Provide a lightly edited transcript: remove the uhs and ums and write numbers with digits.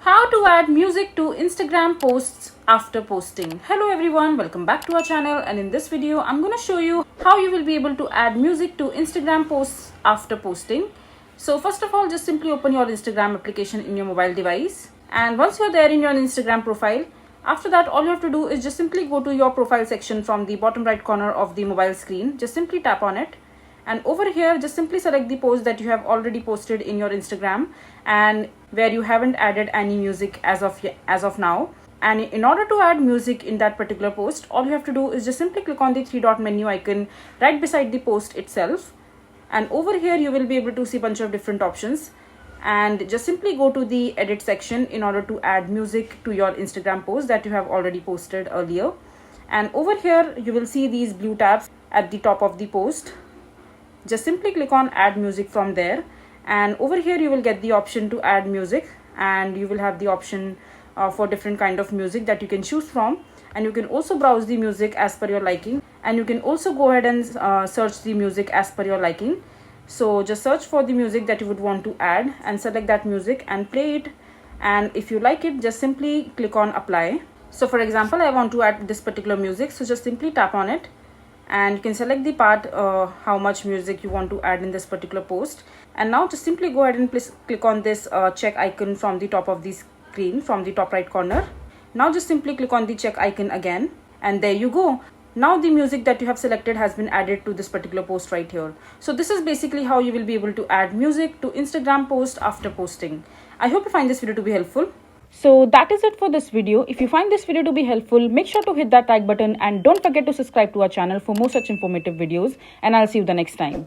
How to add music to Instagram posts after posting. Hello everyone, welcome back to our channel, and in this video I'm going to show you how you will be able to add music to Instagram posts after posting. So first of all, just simply open your Instagram application in your mobile device, and once you're there in your Instagram profile, after that all you have to do is just simply go to your profile section from the bottom right corner of the mobile screen. Just simply tap on it, and over here just simply select the post that you have already posted in your Instagram and where you haven't added any music as of now. And in order to add music in that particular post, all you have to do is just simply click on the three dot menu icon right beside the post itself, and over here you will be able to see a bunch of different options, and just simply go to the edit section in order to add music to your Instagram post that you have already posted earlier. And over here you will see these blue tabs at the top of the post. Just simply click on add music from there, and over here you will get the option to add music, and you will have the option for different kind of music that you can choose from. And you can also browse the music as per your liking, and you can also go ahead and search the music as per your liking. So just search for the music that you would want to add and select that music and play it, and if you like it, just simply click on apply. So for example, I want to add this particular music, so just simply tap on it, and you can select the part how much music you want to add in this particular post. And now just simply go ahead and please click on this check icon from the top of the screen from the top right corner. Now just simply click on the check icon again, and there you go. Now the music that you have selected has been added to this particular post right here. So this is basically how you will be able to add music to Instagram post after posting. I hope you find this video to be helpful. So that is it for this video. If you find this video to be helpful, make sure to hit that like button and don't forget to subscribe to our channel for more such informative videos, and I'll see you the next time.